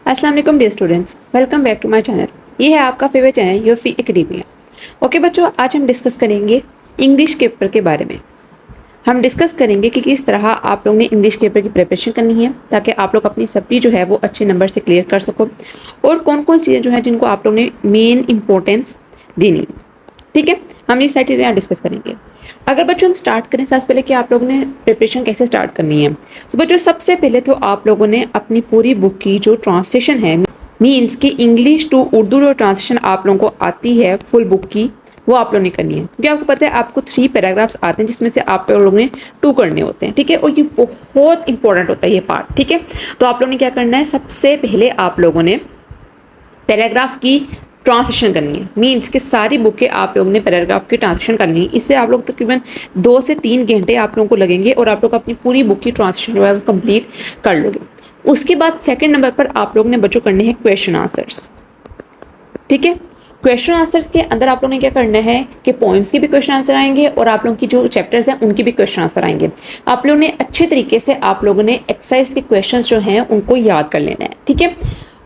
अस्सलाम वालेकुम dear students, welcome back to my channel. ये है आपका favourite channel your fee academia. Okay बच्चों, आज हम डिस्कस करेंगे इंग्लिश के पेपर के बारे में। हम डिस्कस करेंगे कि किस तरह आप लोगों ने इंग्लिश के पेपर की प्रिपरेशन करनी है ताकि आप लोग अपनी सप्ली जो है वो अच्छे नंबर से क्लियर कर सको, और कौन कौन चीज़ें जो है जिनको आप लोगों ने मेन इंपॉर्टेंस देनी है। ठीक है, हम ये सारी चीज़ें यहाँ डिस्कस करेंगे। अगर बच्चों हम स्टार्ट करें सबसे पहले कि आप लोगों ने प्रिपरेशन कैसे स्टार्ट करनी है, तो बच्चों सबसे पहले तो आप लोगों ने अपनी पूरी बुक की जो ट्रांसलेशन है, मीन्स कि इंग्लिश टू उर्दू जो ट्रांसलेशन आप लोगों को आती है फुल बुक की, वो आप लोगों ने करनी है। क्योंकि आपको पता है आपको 3 पैराग्राफ्स आते हैं जिसमें से आप लोगों ने 2 करने होते हैं। ठीक है, और ये बहुत इंपॉर्टेंट होता है ये पार्ट। ठीक है, तो आप लोगों ने क्या करना है, सबसे पहले आप लोगों ने पैराग्राफ की ट्रांसलेशन करनी है। मीन्स कि सारी बुकें आप लोगों ने पैराग्राफ की ट्रांसलेशन करनी है। इससे आप लोग तकरीबन 2 से 3 घंटे आप लोगों को लगेंगे और आप लोग अपनी पूरी बुक की ट्रांसलेशन जो है वो कंप्लीट कर लोगे। उसके बाद सेकंड नंबर पर आप लोगों ने बच्चों करने हैं क्वेश्चन आंसर्स। ठीक है, क्वेश्चन आंसर्स के अंदर आप लोगों ने क्या करना है कि पोइम्स के भी क्वेश्चन आंसर आएंगे और आप लोगों की जो चैप्टर्स हैं उनके भी क्वेश्चन आंसर आएंगे। आप लोगों ने अच्छे तरीके से आप लोगों ने एक्सरसाइज के क्वेश्चंस जो हैं उनको याद कर लेना है। ठीक है,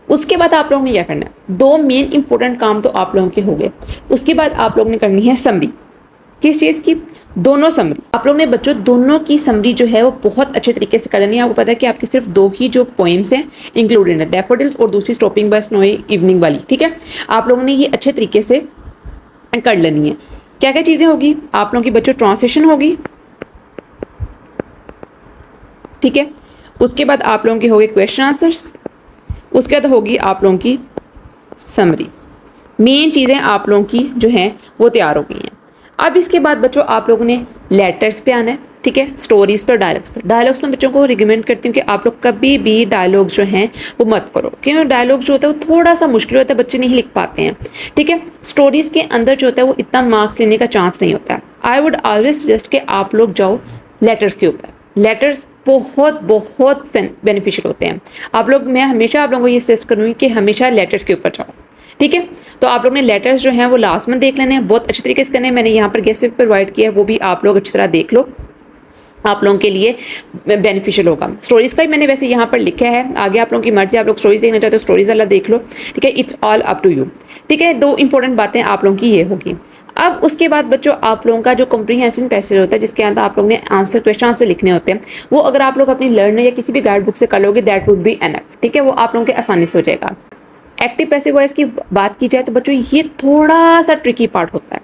उसके बाद आप लोगों ने क्या करना है, 2 मेन इंपॉर्टेंट काम तो आप लोगों के हो गए। उसके बाद आप लोगों ने करनी है समरी। किस चीज़ की? दोनों समरी। आप लोगों ने बच्चों दोनों की समरी जो है वो बहुत अच्छे तरीके से कर लेनी है। आपको पता है कि आपकी सिर्फ 2 ही जो पोइम्स हैं इंक्लूडेड है, डैफोडिल्स और दूसरी स्टॉपिंग बाय स्नोई इवनिंग वाली। ठीक है, आप लोगों ने ये अच्छे तरीके से कर लेनी है। क्या क्या चीज़ें होगी आप लोगों की बच्चों? ट्रांसलेशन होगी। ठीक है, उसके बाद आप लोगों के हो गए क्वेश्चन आंसर्स, उसके बाद होगी आप लोगों की समरी। मेन चीज़ें आप लोगों की जो हैं वो तैयार हो गई हैं। अब इसके बाद बच्चों आप लोगों ने लेटर्स पे आना है। ठीक है, स्टोरीज पर, डायलॉग्स पर। डायलॉग्स में बच्चों को रिकमेंड करती हूँ कि आप लोग कभी भी डायलॉग्स जो हैं वो मत करो, क्योंकि डायलॉग जो होता है वो थोड़ा सा मुश्किल होता है, बच्चे नहीं लिख पाते हैं। ठीक है, स्टोरीज के अंदर जो होता है वो इतना मार्क्स लेने का चांस नहीं होता है। आई वुड ऑलवेज सजेस्ट कि आप लोग जाओ लेटर्स के ऊपर। लेटर्स बहुत बहुत बेनिफिशियल होते हैं। आप लोग, मैं हमेशा आप लोगों को ये सजेस्ट करूँगी कि हमेशा लेटर्स के ऊपर जाओ। ठीक है, तो आप लोग ने लेटर्स जो हैं वो लास्ट में देख लेने हैं, बहुत अच्छे तरीके से करने हैं। मैंने यहाँ पर गेस्ट पेपर प्रोवाइड किया है, वो भी आप लोग अच्छी तरह देख लो, आप लोगों के लिए बेनिफिशियल होगा। स्टोरीज का भी मैंने वैसे यहाँ पर लिखा है, आगे आप लोगों की मर्जी, आप लोग स्टोरीज देखना चाहते हो स्टोरीज वाला देख लो। ठीक है, it's all up to you. ठीक है, 2 इंपॉर्टेंट बातें आप लोगों की ये होगी। अब उसके बाद बच्चों आप लोगों का जो कॉम्प्रीहेंशन पैसेज होता है जिसके अंदर आप लोगों ने आंसर, क्वेश्चन आंसर लिखने होते हैं, वो अगर आप लोग अपनी लर्नर या किसी भी गाइड बुक से कर लोगे दैट वुड बी एनफ। ठीक है, वो आप लोगों के आसानी से हो जाएगा। एक्टिव पैसिव वॉइस की बात की जाए तो बच्चों ये थोड़ा सा ट्रिकी पार्ट होता है।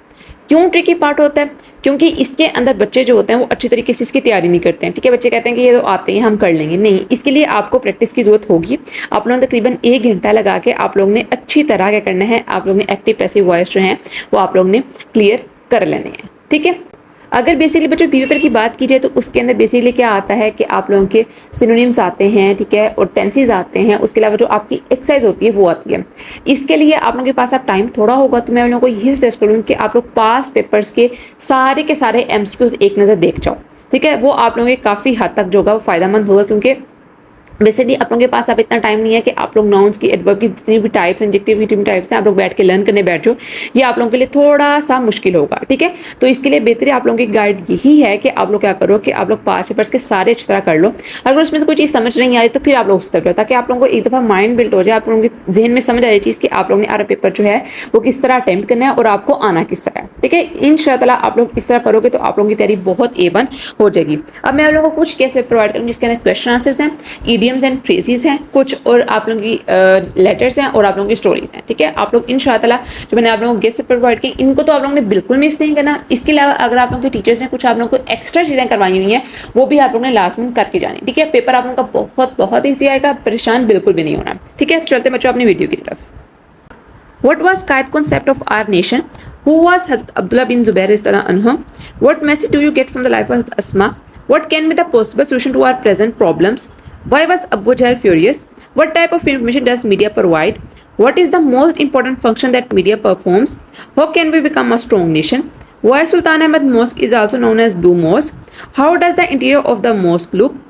क्यों ट्रिकी पार्ट होता है? क्योंकि इसके अंदर बच्चे जो होते हैं वो अच्छी तरीके से इसकी तैयारी नहीं करते हैं। ठीक है, बच्चे कहते हैं कि ये तो आते हैं हम कर लेंगे, नहीं, इसके लिए आपको प्रैक्टिस की जरूरत होगी। आप लोगों ने तकरीबन 1 घंटा लगा के आप लोगों ने अच्छी तरह क्या करना है, आप लोगों ने एक्टिव पैसिव वॉइस जो है वो आप लोगों ने क्लियर कर लेने हैं। ठीक है, अगर बेसिकली बच्चों बी पेपर की बात की जाए तो उसके अंदर बेसिकली क्या आता है कि आप लोगों के सिनोनिम्स आते हैं। ठीक है, और टेंसेस आते हैं। उसके अलावा जो आपकी एक्सरसाइज होती है वो आती है। इसके लिए आप लोगों के पास आप टाइम थोड़ा होगा तो मैं लोगों को यही सजेस्ट करूँगी कि आप लोग पास पेपर्स के सारे एमसीक्यूज एक नज़र देख जाओ। ठीक है, वो आप लोगों के काफ़ी हद तक जो होगा वो फायदेमंद होगा, क्योंकि बेसिकली आप लोगों के पास अब इतना टाइम नहीं है कि आप लोग नाउन्स की, एडवर्ब की जितनी भी टाइप्स, एडजेक्टिव की जितनी टाइप्स हैं आप लोग बैठ के लर्न करने बैठ जाओ। ये आप लोगों के लिए थोड़ा सा मुश्किल होगा। ठीक है, तो इसके लिए बेहतर आप लोगों की गाइड यही है कि आप लोग क्या करो कि आप लोग पास पेपर्स के सारे अच्छी तरह कर लो। अगर उसमें से कोई चीज़ समझ नहीं आ रही तो फिर आप लोग उस तरफ जाओ, ताकि आप लोगों को एक दफ़ा माइंड बिल्ड हो जाए, आप लोगों के जहन में समझ आ जाए चीज़ कि आप लोगों ने आर पेपर जो है वो किस तरह अटैम्प्ट करना है और आपको आना किस तरह है। ठीक है, इंशाअल्लाह आप लोग इस तरह करोगे तो आप लोगों की तैयारी बहुत A1 हो जाएगी। अब मैं आप लोगों को कुछ केस प्रोवाइड करूँगी जिसके अंदर क्वेश्चन आंसर्स हैं, ईडियम्स एंड फ्रेजेस हैं कुछ, और आप लोगों की लेटर्स हैं और आप लोगों की स्टोरीज हैं। ठीक है, आप लोग इंशाअल्लाह जो मैंने आप लोगों को गेस्ट पेपर प्रोवाइड की इनको तो आप लोगों ने बिल्कुल मिस नहीं करना। इसके अलावा अगर आप लोगों के टीचर्स ने कुछ आप लोगों को एक्स्ट्रा चीज़ें करवाई हुई हैं वो भी आप लोगों ने लास्ट में करके जानी। ठीक है, पेपर आप लोगों का बहुत बहुत ईजी आएगा, परेशान बिल्कुल भी नहीं होना। ठीक है, तो चलते बच्चों अपनी वीडियो की तरफ। What was Qaid concept of our nation? Who was Hazrat Abdullah bin Zubair anhu? What message do you get from the life of Asma? What can be the possible solution to our present problems? Why was Abu Jahl furious? What type of information does media provide? What is the most important function that media performs? How can we become a strong nation? Why Sultan Ahmed Mosque is also known as Blue Mosque? How does the interior of the mosque look?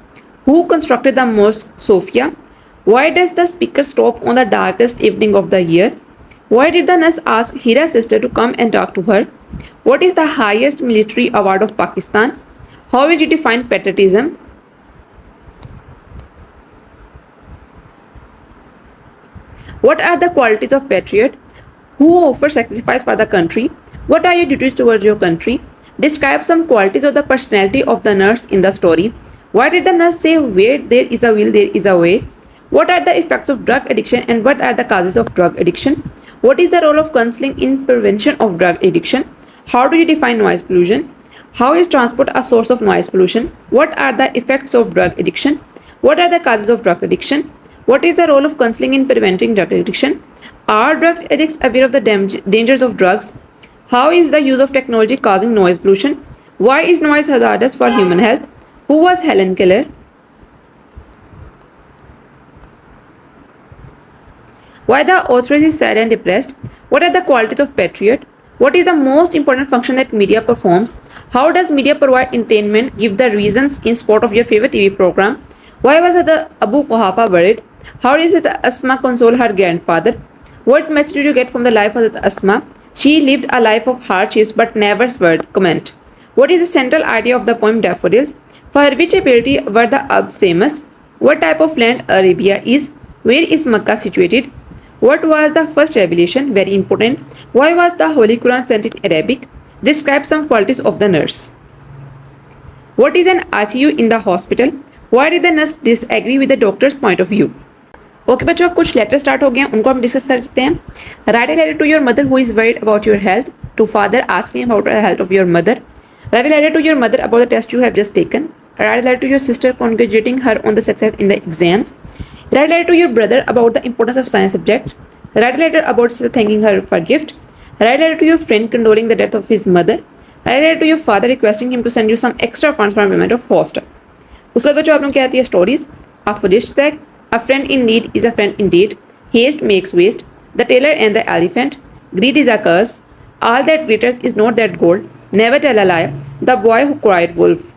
Who constructed the mosque Sophia? Why does the speaker stop on the darkest evening of the year? Why did the nurse ask Hira's sister to come and talk to her? What is the highest military award of Pakistan? How would you define patriotism? What are the qualities of patriot? Who offers sacrifice for the country? What are your duties towards your country? Describe some qualities of the personality of the nurse in the story. Why did the nurse say, where there is a will, there is a way? What are the effects of drug addiction and what are the causes of drug addiction? What is the role of counseling in prevention of drug addiction? How do you define noise pollution? How is transport a source of noise pollution? What are the effects of drug addiction? What are the causes of drug addiction? What is the role of counseling in preventing drug addiction? Are drug addicts aware of the dangers of drugs? How is the use of technology causing noise pollution? Why is noise hazardous for human health? Who was Helen Keller? Why the author is sad and depressed? What are the qualities of patriot? What is the most important function that media performs? How does media provide entertainment? Give the reasons in support of your favorite TV program. Why was the Abu Quhafa buried? How did the Asma console her grandfather? What message did you get from the life of the Asma? She lived a life of hardships but never swerved. Comment. What is the central idea of the poem Daffodils? For which ability were the Arab famous? What type of land Arabia is? Where is Makkah situated? What was the first revelation? Very important. Why was the Holy Quran sent in Arabic? Describe some qualities of the nurse. What is an ICU in the hospital? Why did the nurse disagree with the doctor's point of view? Okay बच्चों, अब कुछ letter start हो गए हैं, उनको हम discuss करते हैं. Write a letter to your mother who is worried about your health. To father asking about the health of your mother. Write a letter to your mother about the test you have just taken. Write a letter to your sister congratulating her on the success in the exams. Write a letter to your brother about the importance of science subjects. Write a letter about thanking her for gift. Write a letter to your friend condoling the death of his mother. Write a letter to your father requesting him to send you some extra funds for payment of hostel. उसके बाद बच्चों आप लोग क्या आती है stories. A foolish sack. A friend in need is a friend indeed. Haste makes waste. The tailor and the elephant. Greed is a curse. All that glitters is not that gold. Never tell a lie. The boy who cried wolf.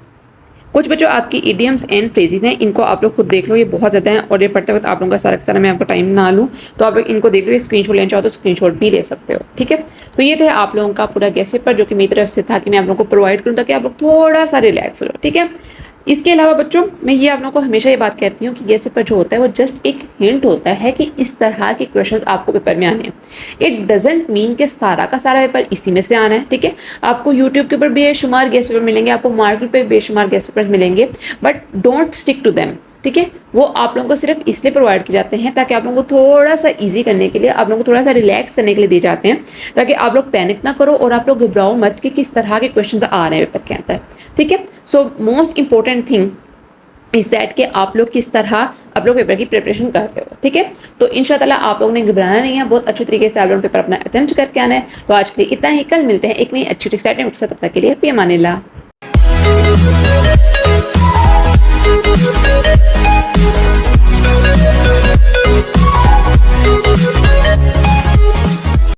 कुछ बच्चों आपकी idioms and phrases हैं, इनको आप लोग खुद देख लो, ये बहुत ज़्यादा हैं और ये पढ़ते वक्त आप लोगों का सारा मैं आपका टाइम ना लूँ तो आप लोग इनको देख लो. स्क्रीनशॉट लेना चाहो तो स्क्रीनशॉट भी ले सकते हो. ठीक है, तो ये थे आप लोगों का पूरा गेस्ट पेपर जो कि मेरी तरफ से था कि मैं आप लोगों को प्रोवाइड करूँ ताकि आप लोग थोड़ा सा रिलैक्स हो. ठीक है, इसके अलावा बच्चों मैं ये आप लोगों को हमेशा ये बात कहती हूँ कि गेस्ट पेपर जो होता है वो जस्ट एक हिंट होता है कि इस तरह के क्वेश्चन आपको पेपर में आने हैं. इट डजेंट मीन कि सारा का सारा पेपर इसी में से आना है. ठीक है, आपको यूट्यूब के ऊपर बेशुमार गेस्ट पेपर मिलेंगे, आपको मार्केट पे बेशुमार गेस्ट पेपर मिलेंगे, but don't stick to them. ठीक है, वो आप लोगों को सिर्फ इसलिए प्रोवाइड किए जाते हैं ताकि आप लोगों को थोड़ा सा इजी करने के लिए, आप लोगों को थोड़ा सा रिलैक्स करने के लिए दिए जाते हैं ताकि आप लोग पैनिक ना करो और आप लोग घबराओ मत कि किस तरह के क्वेश्चन आ रहे हैं पेपर के अंदर. ठीक है, सो मोस्ट इंपॉर्टेंट थिंग इस दैट कि आप लोग किस तरह आप लोग पेपर की प्रिपरेशन कर रहे हो. ठीक है, तो इंशाल्लाह आप लोगों ने घबराना नहीं है, बहुत अच्छे तरीके से आप लोग पेपर अपना अटेम्प्ट करके आना है. तो आज के लिए इतना ही, कल मिलते हैं एक नई अच्छी एक्साइटमेंट के साथ. तब तक के लिए फी अमानिल्लाह.